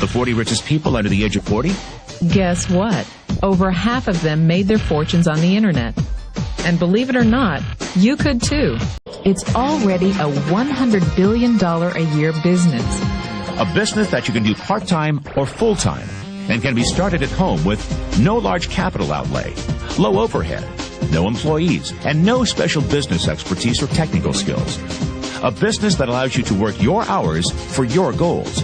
The 40 richest people under the age of 40? Guess what? Over half of them made their fortunes on the internet. And believe it or not, you could too. It's already a $100 billion a year business. A business that you can do part-time or full-time and can be started at home with no large capital outlay, low overhead, no employees, and no special business expertise or technical skills. A business that allows you to work your hours for your goals.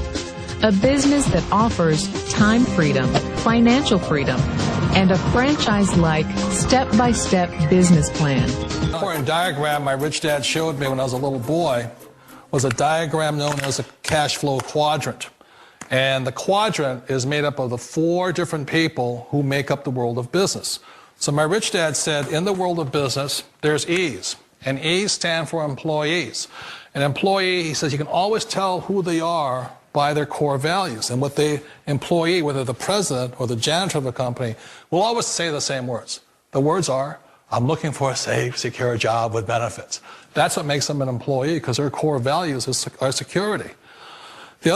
A business that offers time freedom, financial freedom, and a franchise-like, step-by-step business plan. The important diagram my rich dad showed me when I was a little boy was a diagram known as a cash flow quadrant. And the quadrant is made up of the 4 different people who make up the world of business. So my rich dad said, in the world of business, there's E's. And E's stand for employees. An employee, he says, you can always tell who they are by their core values. And what the employee, whether the president or the janitor of the company, will always say the same words. The words are, I'm looking for a safe, secure job with benefits. That's what makes them an employee, because their core values are security. The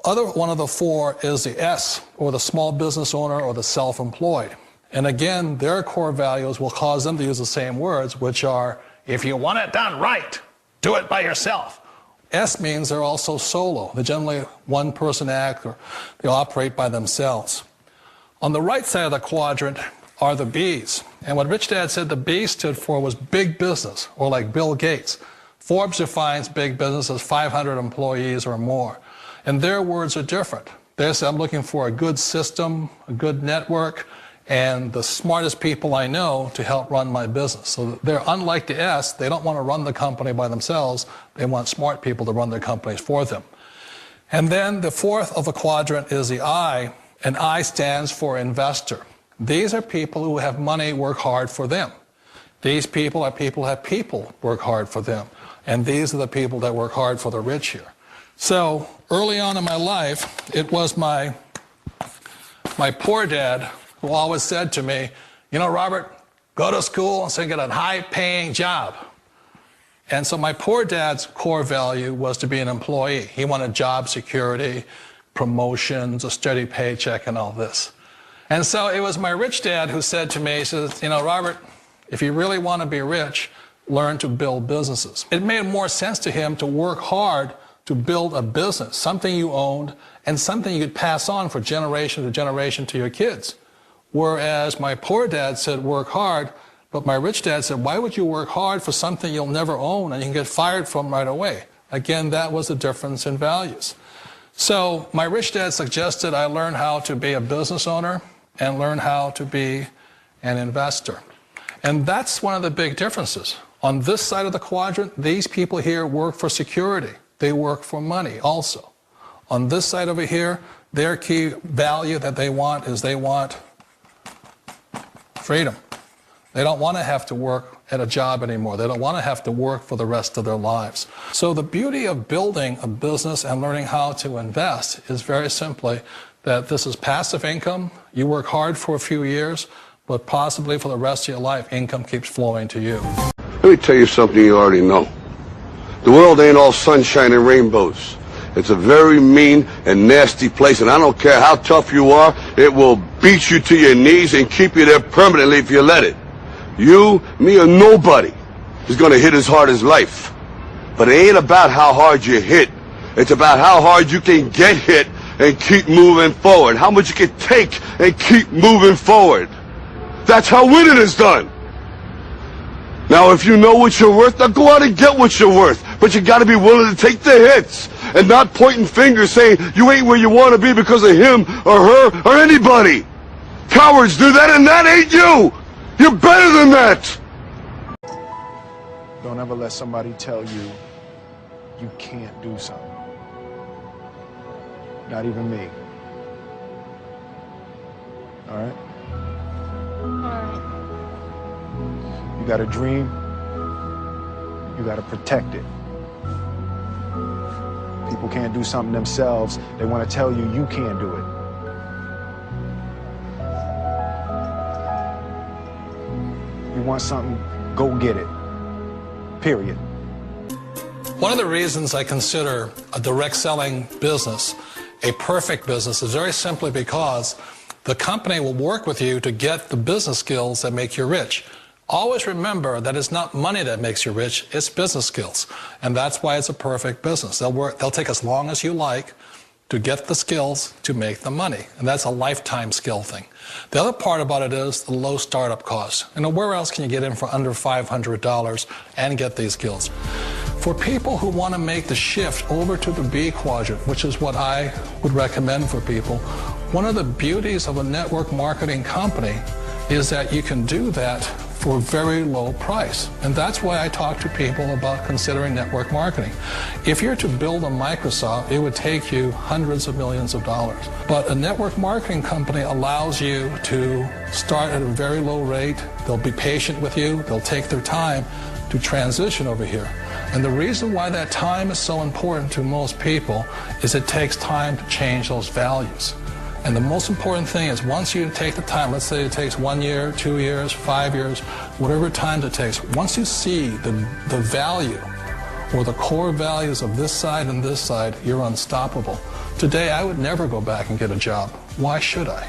other one of the 4 is the S, or the small business owner or the self-employed. And again, their core values will cause them to use the same words, which are, if you want it done right, do it by yourself. S means they're also solo. They're generally one-person act, or they operate by themselves. On the right side of the quadrant are the B's. And what Rich Dad said the B stood for was big business, or like Bill Gates. Forbes defines big business as 500 employees or more. And their words are different. They say, I'm looking for a good system, a good network, and the smartest people I know to help run my business. So they're unlike the S. They don't want to run the company by themselves. They want smart people to run their companies for them. And then the 4th of the quadrant is the I, and I stands for investor. These are people who have money work hard for them. These people are people who have people work hard for them. And these are the people that work hard for the rich here. So early on in my life, it was my poor dad who always said to me, you know, Robert, go to school and so get a high-paying job. And so my poor dad's core value was to be an employee. He wanted job security, promotions, a steady paycheck, and all this. And so it was my rich dad who said to me, he says, you know, Robert, if you really want to be rich, learn to build businesses. It made more sense to him to work hard to build a business, something you owned, and something you could pass on for generation to generation to your kids. Whereas my poor dad said, work hard, but my rich dad said, why would you work hard for something you'll never own and you can get fired from right away? Again, that was the difference in values. So my rich dad suggested I learn how to be a business owner and learn how to be an investor. And that's one of the big differences. On this side of the quadrant, these people here work for security. They work for money also. On this side over here, their key value that they want is they want freedom. They don't want to have to work at a job anymore. They don't want to have to work for the rest of their lives. So the beauty of building a business and learning how to invest is very simply that this is passive income. You work hard for a few years, but possibly for the rest of your life, income keeps flowing to you. Let me tell you something you already know. The world ain't all sunshine and rainbows. It's a very mean and nasty place, and I don't care how tough you are, it will beat you to your knees and keep you there permanently if you let it. You, me, or nobody is going to hit as hard as life. But it ain't about how hard you hit. It's about how hard you can get hit and keep moving forward. How much you can take and keep moving forward. That's how winning is done. Now, if you know what you're worth, now go out and get what you're worth. But you got to be willing to take the hits and not pointing fingers saying you ain't where you want to be because of him or her or anybody. Cowards do that, and that ain't you. You're better than that. Don't ever let somebody tell you you can't do something. Not even me. All right? You got a dream, you got to protect it. People can't do something themselves. They want to tell you you can't do it. You want something, go get it. Period. One of the reasons I consider a direct selling business a perfect business is very simply because the company will work with you to get the business skills that make you rich. Always remember that it's not money that makes you rich, it's business skills. And that's why it's a perfect business. They'll take as long as you like to get the skills to make the money. And that's a lifetime skill thing. The other part about it is the low startup cost. Where else can you get in for under $500 and get these skills? For people who want to make the shift over to the B quadrant, which is what I would recommend for people, one of the beauties of a network marketing company is that you can do that for a very low price. And that's why I talk to people about considering network marketing. If you're to build a Microsoft, it would take you hundreds of millions of dollars. But a network marketing company allows you to start at a very low rate. They'll be patient with you. They'll take their time to transition over here. And the reason why that time is so important to most people is it takes time to change those values. And the most important thing is once you take the time, let's say it takes 1 year, 2 years, 5 years, whatever time it takes, once you see the value or the core values of this side and this side, you're unstoppable. Today, I would never go back and get a job. Why should I?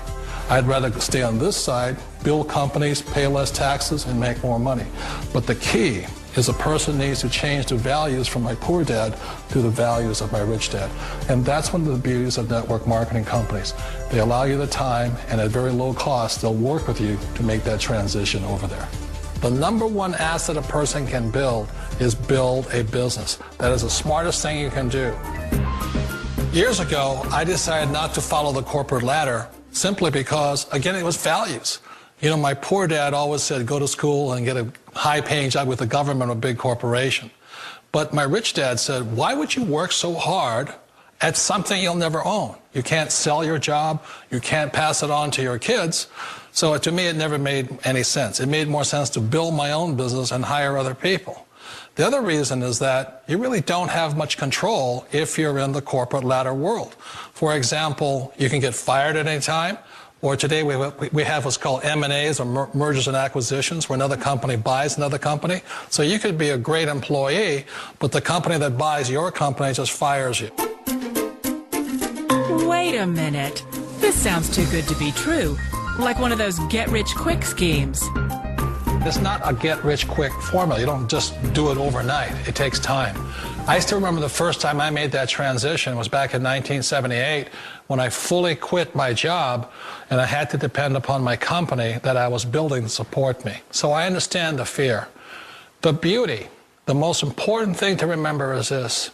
I'd rather stay on this side, build companies, pay less taxes, and make more money. But the key is a person needs to change the values from my poor dad to the values of my rich dad. And that's one of the beauties of network marketing companies. They allow you the time, and at very low cost, they'll work with you to make that transition over there. The number one asset a person can build is build a business. That is the smartest thing you can do. Years ago, I decided not to follow the corporate ladder simply because, again, it was values. My poor dad always said, go to school and get a high-paying job with the government or a big corporation. But my rich dad said, why would you work so hard at something you'll never own? You can't sell your job. You can't pass it on to your kids. So to me, it never made any sense. It made more sense to build my own business and hire other people. The other reason is that you really don't have much control if you're in the corporate ladder world. For example, you can get fired at any time. Or today we have what's called M&As, or mergers and acquisitions, where another company buys another company. So you could be a great employee, but the company that buys your company just fires you. Wait a minute. This sounds too good to be true. Like one of those get-rich-quick schemes. It's not a get-rich-quick formula. You don't just do it overnight. It takes time. I still remember the first time I made that transition was back in 1978 when I fully quit my job and I had to depend upon my company that I was building to support me. So I understand the fear. The beauty, the most important thing to remember is this.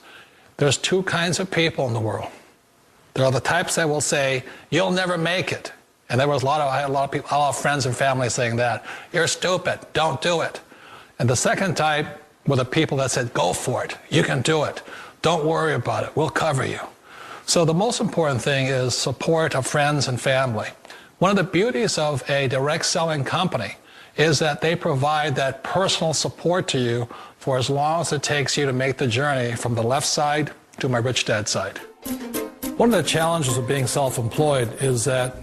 There's two kinds of people in the world. There are the types that will say, you'll never make it. And I had a lot of people, a lot of friends and family saying that. You're stupid, don't do it. And the second type were the people that said, go for it, you can do it. Don't worry about it, we'll cover you. So the most important thing is support of friends and family. One of the beauties of a direct selling company is that they provide that personal support to you for as long as it takes you to make the journey from the left side to my rich dad side. One of the challenges of being self-employed is that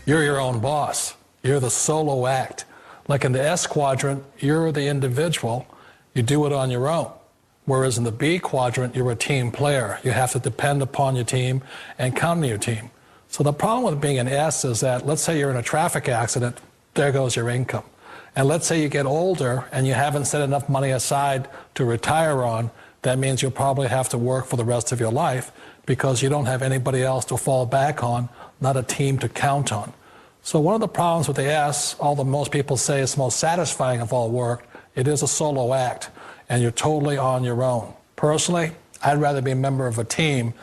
you're your own boss. You're the solo act. Like in the S quadrant, you're the individual. You do it on your own. Whereas in the B quadrant, you're a team player. You have to depend upon your team and count on your team. So the problem with being an S is that, let's say you're in a traffic accident, there goes your income. And let's say you get older and you haven't set enough money aside to retire on, that means you'll probably have to work for the rest of your life because you don't have anybody else to fall back on, not a team to count on. So one of the problems with the S, although most people say it's the most satisfying of all work, it is a solo act, and you're totally on your own. Personally, I'd rather be a member of a team.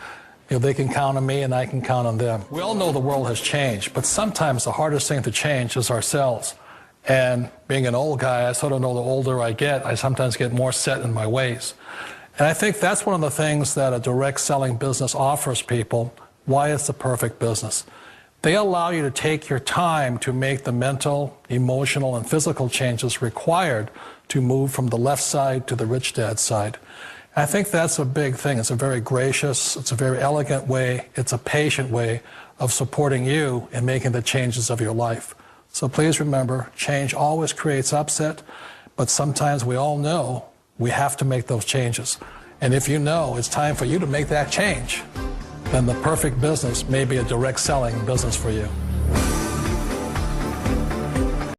They can count on me and I can count on them. We all know the world has changed, but sometimes the hardest thing to change is ourselves. And being an old guy, I sort of know the older I get, I sometimes get more set in my ways. And I think that's one of the things that a direct selling business offers people, why it's the perfect business. They allow you to take your time to make the mental, emotional, and physical changes required to move from the left side to the rich dad side. And I think that's a big thing. It's a very gracious, it's a very elegant way, it's a patient way of supporting you in making the changes of your life. So please remember, change always creates upset, but sometimes we all know we have to make those changes. And if you know it's time for you to make that change, then the perfect business may be a direct selling business for you.